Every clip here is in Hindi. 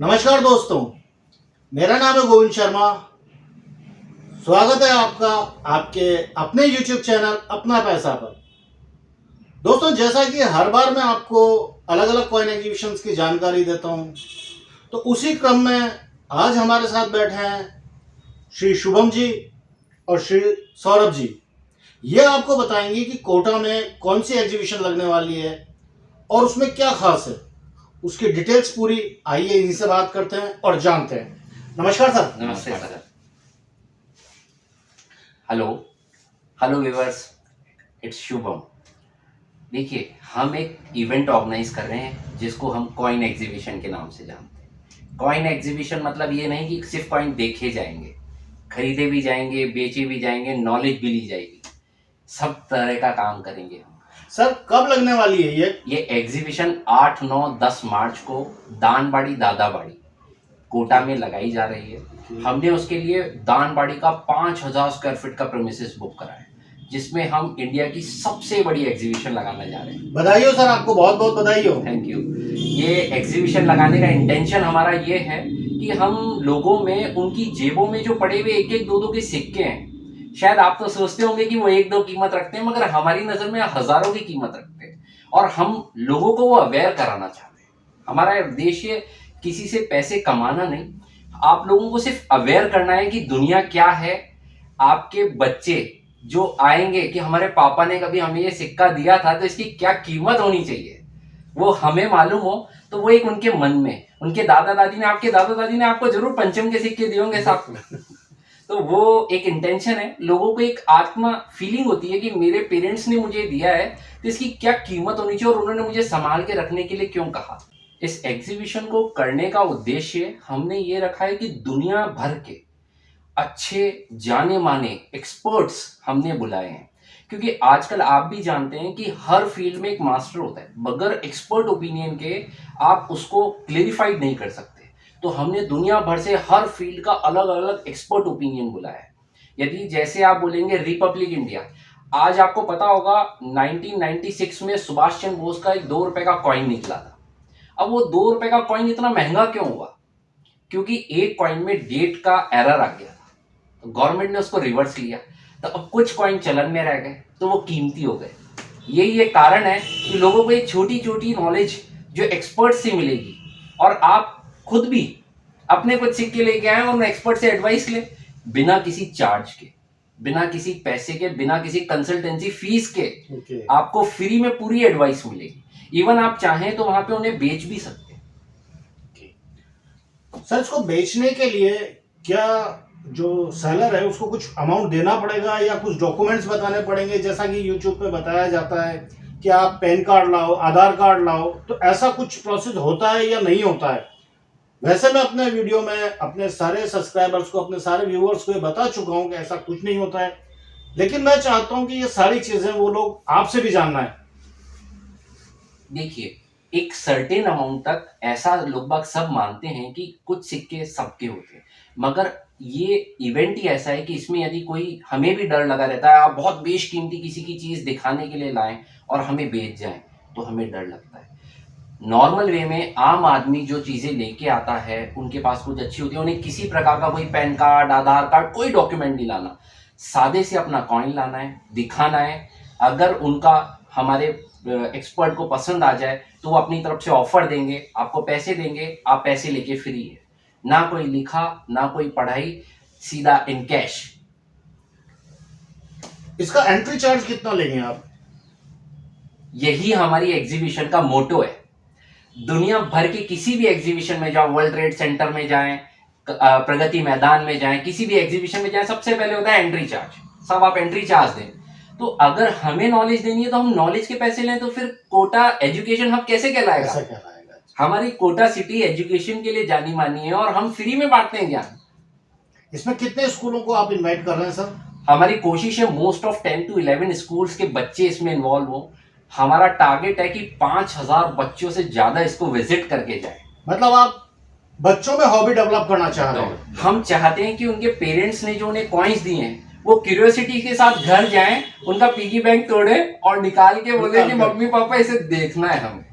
नमस्कार दोस्तों, मेरा नाम है गोविंद शर्मा। स्वागत है आपका आपके अपने YouTube चैनल अपना पैसा पर। दोस्तों, जैसा कि हर बार मैं आपको अलग अलग कॉइन एग्जीबिशंस की जानकारी देता हूं, तो उसी क्रम में आज हमारे साथ बैठे हैं श्री शुभम जी और श्री सौरभ जी। ये आपको बताएंगे कि कोटा में कौन सी एग्जीबिशन लगने वाली है और उसमें क्या खास है, उसकी डिटेल्स पूरी। आइए इन्हीं से बात करते हैं और जानते हैं। नमस्कार सर। नमस्ते sir. Hello hello viewers, it's Shubham. देखिए, हम एक इवेंट ऑर्गेनाइज कर रहे हैं जिसको हम कॉइन एग्जीबिशन के नाम से जानते हैं। कॉइन एग्जीबिशन मतलब ये नहीं कि सिर्फ कॉइन देखे जाएंगे, खरीदे भी जाएंगे, बेचे भी जाएंगे, नॉलेज भी ली जाएगी, सब तरह का काम करेंगे हम। सर, कब लगने वाली है ये एग्जीबिशन 8, 9, 10 मार्च को दानबाड़ी दादाबाड़ी कोटा में लगाई जा रही है। हमने उसके लिए दानबाड़ी का 5000 स्क्वायर फीट का प्रीमिसेस बुक करा है, जिसमें हम इंडिया की सबसे बड़ी एग्जीबिशन लगाने जा रहे हैं। बधाई हो सर, आपको बहुत बहुत बधाई हो। Thank you. ये एग्जीबिशन लगाने का इंटेंशन हमारा ये है कि हम लोगों में, उनकी जेबों में जो पड़े हुए 1-1, 2-2 के सिक्के हैं, शायद आप तो सोचते होंगे कि वो 1-2 कीमत रखते हैं, मगर हमारी नजर में हजारों की कीमत रखते हैं और हम लोगों को वो अवेयर कराना चाहते हैं। हमारा उद्देश्य किसी से पैसे कमाना नहीं, आप लोगों को सिर्फ अवेयर करना है कि दुनिया क्या है। आपके बच्चे जो आएंगे कि हमारे पापा ने कभी हमें ये सिक्का दिया था तो इसकी क्या कीमत होनी चाहिए, वो हमें मालूम हो, तो वो एक उनके मन में, उनके दादा दादी ने, आपके दादा दादी ने आपको जरूर पंचम के सिक्के दिए होंगे साथ में। तो वो एक इंटेंशन है, लोगों को एक आत्मा फीलिंग होती है कि मेरे पेरेंट्स ने मुझे दिया है तो इसकी क्या कीमत होनी चाहिए और उन्होंने मुझे संभाल के रखने के लिए क्यों कहा। इस एग्जीबिशन को करने का उद्देश्य हमने ये रखा है कि दुनिया भर के अच्छे जाने माने एक्सपर्ट्स हमने बुलाए हैं, क्योंकि आजकल आप भी जानते हैं कि हर फील्ड में एक मास्टर होता है, बगैर एक्सपर्ट ओपिनियन के आप उसको क्लेरिफाइड नहीं कर सकते। तो हमने दुनिया भर से हर फील्ड का अलग अलग एक्सपर्ट ओपिनियन बुलाया है। यदि जैसे आप बोलेंगे रिपब्लिक इंडिया, आज आपको पता होगा 1996 में सुभाष चंद्र बोस का एक 2 रुपए का कॉइन निकला था। अब वो 2 रुपए का कॉइन इतना महंगा क्यों हुआ? क्योंकि एक कॉइन में डेट का एरर आ गया था, तो गवर्नमेंट ने उसको रिवर्स लिया, तो अब कुछ कॉइन चलन में रह गए, तो वो कीमती हो गए। यही एक कारण है कि लोगों को एक छोटी छोटी नॉलेज जो एक्सपर्ट से मिलेगी, और आप खुद भी अपने कुछ सिक्के लेके आए और एक्सपर्ट से एडवाइस ले, बिना किसी चार्ज के, बिना किसी पैसे के, बिना किसी कंसल्टेंसी फीस के आपको फ्री में पूरी एडवाइस मिलेगी। इवन आप चाहें तो वहां पे उन्हें बेच भी सकते हैं। सर, इसको बेचने के लिए क्या जो सेलर है उसको कुछ अमाउंट देना पड़ेगा या कुछ डॉक्यूमेंट्स बताने पड़ेंगे? जैसा कि यूट्यूब पे बताया जाता है कि आप पैन कार्ड लाओ, आधार कार्ड लाओ, तो ऐसा कुछ प्रोसेस होता है या नहीं होता है? वैसे मैं अपने वीडियो में अपने सारे सब्सक्राइबर्स को, अपने सारे व्यूअर्स को ये बता चुका हूं कि ऐसा कुछ नहीं होता है, लेकिन मैं चाहता हूं कि ये सारी चीजें वो लोग आपसे भी जानना है। देखिए, एक सर्टेन अमाउंट तक ऐसा लोग बाग सब मानते हैं कि कुछ सिक्के सबके होते हैं, मगर ये इवेंट ही ऐसा है कि इसमें यदि कोई, हमें भी डर लगा रहता है, आप बहुत बेशकीमती किसी की चीज दिखाने के लिए लाएं और हमें बेच जाएं, तो हमें डर लगता है। नॉर्मल वे में आम आदमी जो चीजें लेके आता है, उनके पास कुछ अच्छी होती है, उन्हें किसी प्रकार का कोई पैन कार्ड, आधार कार्ड, कोई डॉक्यूमेंट नहीं लाना, सादे से अपना कॉइन लाना है, दिखाना है। अगर उनका हमारे एक्सपर्ट को पसंद आ जाए तो वो अपनी तरफ से ऑफर देंगे, आपको पैसे देंगे, आप पैसे लेके फ्री है, ना कोई लिखा, ना कोई पढ़ाई, सीधा इन कैश। इसका एंट्री चार्ज कितना लेंगे आप? यही हमारी एग्जीबिशन का मोटो है। दुनिया भर के किसी भी एग्जीबिशन में जाओ, वर्ल्ड ट्रेड सेंटर में जाएं, प्रगति मैदान में जाएं, किसी भी एग्जीबिशन में जाएं, सबसे पहले होता है एंट्री चार्ज। सब आप एंट्री चार्ज दें। तो अगर हमें नॉलेज देनी है तो हम नॉलेज के पैसे लें, तो फिर कोटा एजुकेशन हब कैसे कहलाएगा? हमारी कोटा सिटी एजुकेशन के लिए जानी मानी है और हम फ्री में बांटते हैं ज्ञान। इसमें कितने स्कूलों को आप इनवाइट कर रहे हैं सर? हमारी कोशिश है मोस्ट ऑफ 10 to 11 स्कूल्स के बच्चे इसमें इन्वॉल्व हो। हमारा टारगेट है कि 5000 बच्चों से ज्यादा इसको विजिट करके जाए। मतलब आप बच्चों में हॉबी डेवलप करना चाह रहे हैं? हम चाहते हैं कि उनके पेरेंट्स ने जो उन्हें कॉइन्स दिए हैं, वो क्यूरियोसिटी के साथ घर जाएं, उनका पिगी बैंक तोड़े और निकाल के बोले कि मम्मी पापा इसे देखना है हमें।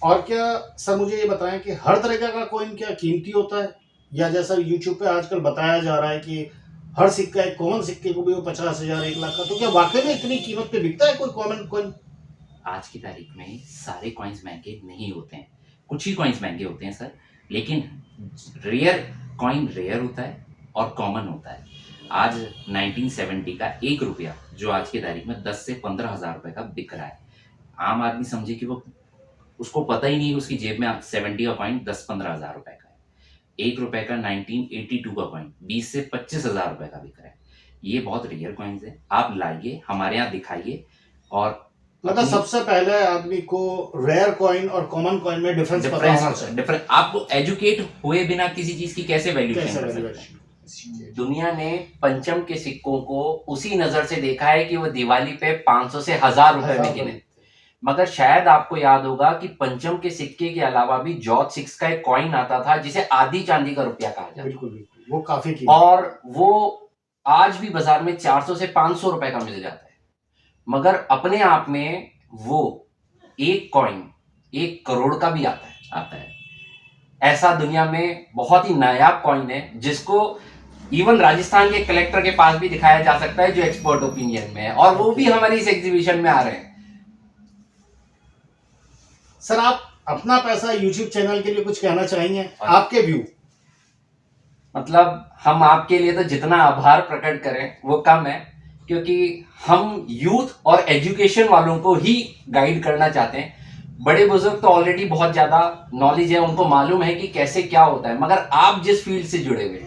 और क्या सर मुझे ये बताएं कि हर तरह का कॉइन क्या कीमती होता है, या जैसा यूट्यूब पे आजकल बताया जा रहा है कि हर सिक्का, एक कॉमन सिक्के को भी वो 50,000 1 लाख का, तो क्या वाकई में इतनी कीमत पे बिकता है कोई कॉमन कॉइन? आज की तारीख में सारे कॉइन्स महंगे नहीं होते हैं, कुछ ही कॉइन्स महंगे होते हैं सर, लेकिन रेयर कॉइन रेयर होता है और कॉमन होता है। आज 1970 का 1 रुपया जो आज की तारीख में 10 से 15 हज़ार रुपए का बिक रहा है, आम आदमी समझे कि वो उसको पता ही नहीं कि उसकी जेब में 70 का कॉइन 10-15 हज़ार रुपए का है। 1 रुपए का 1982 का कॉइन 20 से 25 हज़ार रुपए का बिक रहा है। ये बहुत रेयर कॉइन्स है, आप लाइए हमारे यहाँ दिखाइए। और मतलब सबसे पहले आदमी को रेयर कॉइन और कॉमन कॉइन में डिफरेंस पता होना चाहिए। डिफरेंस आपको एजुकेट हुए बिना किसी चीज की कैसे वैल्यूएशन कैसे कर सकते valuation? हैं। दुनिया ने पंचम के सिक्कों को उसी नजर से देखा है कि वो दिवाली पे 500 से 1000 रुपए में गिने, मगर शायद आपको याद होगा कि पंचम के सिक्के के अलावा भी जॉर्ज 6 का एक कॉइन आता था जिसे आधी चांदी का रुपया कहा जाता बिल्कुल बिल्कुल, वो काफी कीमती, और वो आज भी बाजार में 400 से 500 रुपए का मिल जाता है, मगर अपने आप में वो एक कॉइन 1 करोड़ का भी आता है। ऐसा दुनिया में बहुत ही नायाब कॉइन है जिसको इवन राजस्थान के कलेक्टर के पास भी दिखाया जा सकता है जो एक्सपर्ट ओपिनियन में है, और वो भी हमारी इस एग्जीबिशन में आ रहे हैं। सर आप अपना पैसा यूट्यूब चैनल के लिए कुछ कहना चाहेंगे? आपके व्यू। मतलब हम आपके लिए तो जितना आभार प्रकट करें वो कम है, क्योंकि हम यूथ और एजुकेशन वालों को ही गाइड करना चाहते हैं। बड़े बुजुर्ग तो ऑलरेडी बहुत ज्यादा नॉलेज है, उनको मालूम है कि कैसे क्या होता है, मगर आप जिस फील्ड से जुड़े हुए हैं,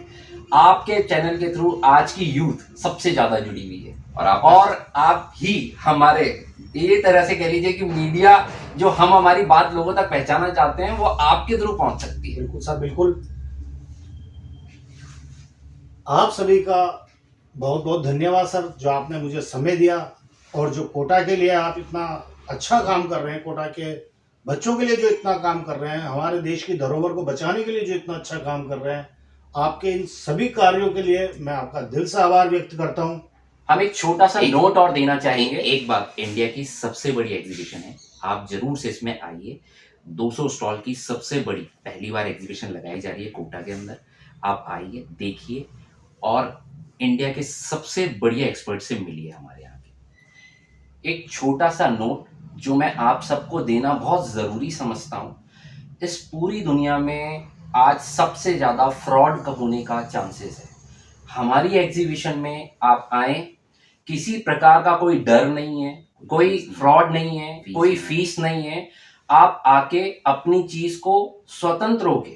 आपके चैनल के थ्रू आज की यूथ सबसे ज्यादा जुड़ी हुई है, और आप ही हमारे ये तरह से कह लीजिए कि मीडिया जो हम हमारी बात लोगों तक पहुंचाना चाहते हैं वो आपके थ्रू पहुंच सकती है। बिल्कुल सर, बिल्कुल। आप सभी का बहुत बहुत धन्यवाद सर, जो आपने मुझे समय दिया, और जो कोटा के लिए आप इतना अच्छा काम कर रहे हैं, कोटा के बच्चों के लिए जो इतना काम कर रहे हैं, हमारे देश की धरोहर को बचाने के लिए जो इतना अच्छा काम कर रहे हैं, आपके इन सभी कार्यों के लिए मैं आपका दिल से आभार व्यक्त करता हूं। हम एक छोटा सा नोट और देना चाहेंगे। एक बात, इंडिया की सबसे बड़ी एग्जीबिशन है, आप जरूर से इसमें आइए। 200 स्टॉल की सबसे बड़ी पहली बार एग्जीबिशन लगाई जा रही है कोटा के अंदर। आप आइए, देखिए और इंडिया के सबसे बढ़िया एक्सपर्ट से मिलिए हमारे यहाँ के। एक छोटा सा नोट जो मैं आप सबको देना बहुत ज़रूरी समझता हूँ, इस पूरी दुनिया में आज सबसे ज़्यादा फ्रॉड होने का चांसेस है। हमारी एग्जीबिशन में आप आए, किसी प्रकार का कोई डर नहीं है, कोई फ्रॉड नहीं है, कोई फीस नहीं है। आप आके अपनी चीज को स्वतंत्र होके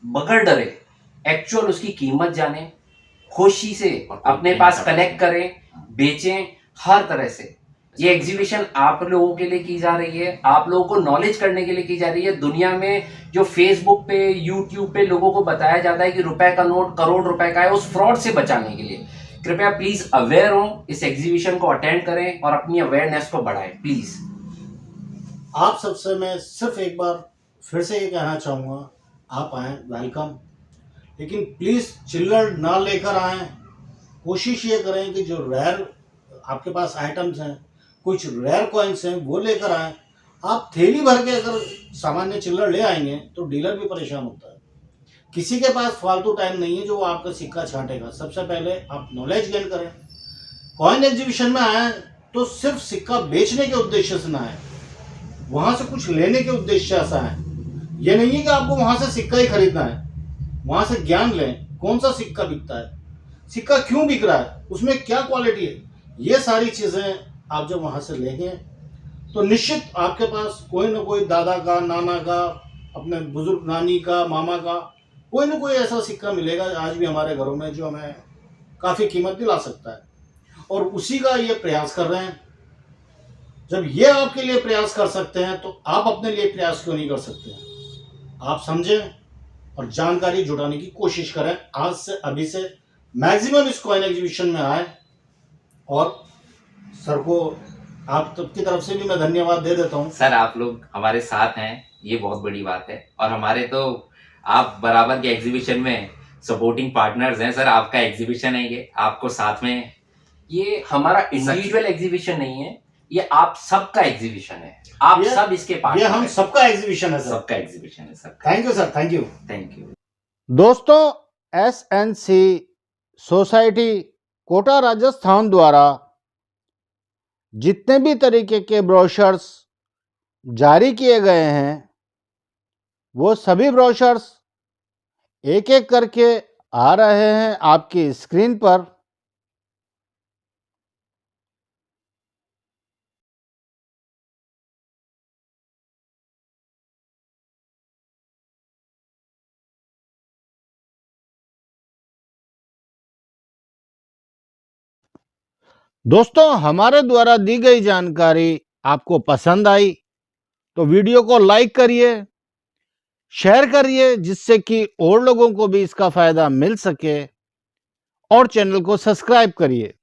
बगैर डरे एक्चुअल उसकी कीमत जाने, खुशी से अपने पास कलेक्ट करें, बेचें, हर तरह से। ये एग्जीबिशन आप लोगों के लिए की जा रही है, आप लोगों को नॉलेज करने के लिए की जा रही है। दुनिया में जो फेसबुक पे, यूट्यूब पे लोगों को बताया जाता है कि रुपए का नोट करोड़ रुपए का है, उस फ्रॉड से बचाने के लिए कृपया प्लीज अवेयर हो, इस एग्जीबिशन को अटेंड करें और अपनी अवेयरनेस को बढ़ाएं प्लीज। आप सबसे मैं सिर्फ एक बार फिर से ये कहना चाहूँगा, आप आएँ, वेलकम, लेकिन प्लीज़ चिल्लर ना लेकर आएँ। कोशिश ये करें कि जो रेयर आपके पास आइटम्स हैं, कुछ रेयर कॉइन्स हैं, वो लेकर आएँ। आप थैली भर के अगर सामान्य चिल्लर ले आएंगे तो डीलर भी परेशान होता है। किसी के पास फालतू टाइम नहीं है जो वो आपका सिक्का छांटेगा। सबसे पहले आप नॉलेज गेन करें। कॉइन एग्जीबिशन में आए तो सिर्फ सिक्का बेचने के उद्देश्य से ना आए, वहाँ से कुछ लेने के उद्देश्य से आए। ये नहीं है कि आपको वहाँ से सिक्का ही खरीदना है, वहाँ से ज्ञान लें, कौन सा सिक्का बिकता है, सिक्का क्यों बिक रहा है, उसमें क्या क्वालिटी है। ये सारी चीज़ें आप जब वहाँ से लेंगे तो निश्चित आपके पास कोई ना कोई दादा का, नाना का, अपने बुजुर्ग नानी का, मामा का कोई ना कोई ऐसा सिक्का मिलेगा आज भी हमारे घरों में जो हमें काफ़ी कीमत दिला सकता है, और उसी का ये प्रयास कर रहे हैं। जब ये आपके लिए प्रयास कर सकते हैं तो आप अपने लिए प्रयास क्यों नहीं कर सकते? आप समझें और जानकारी जुटाने की कोशिश करें। आज से, अभी से मैक्सिमम इस कॉइन एग्जीबिशन में आए, और सर को आप की तरफ से भी मैं धन्यवाद दे देता हूं। सर आप लोग हमारे साथ हैं, ये बहुत बड़ी बात है, और हमारे तो आप बराबर के एग्जीबिशन में सपोर्टिंग पार्टनर्स हैं। सर आपका एग्जीबिशन है, ये आपको साथ में, ये हमारा इंडिविजुअल एग्जीबिशन नहीं है, ये आप सबका एग्जीबिशन है, आप ये- सब इसके पार्ट ये हम सबका एग्जीबिशन है सर। सबका एग्जीबिशन है, सबका। Thank you sir, thank you. Thank you. दोस्तों, SNC सोसाइटी कोटा राजस्थान द्वारा जितने भी तरीके के ब्रोशर्स जारी किए गए हैं वो सभी ब्रोशर्स एक एक करके आ रहे हैं आपकी स्क्रीन पर। दोस्तों, हमारे द्वारा दी गई जानकारी आपको पसंद आई तो वीडियो को लाइक करिए, शेयर करिए, जिससे कि और लोगों को भी इसका फायदा मिल सके, और चैनल को सब्सक्राइब करिए।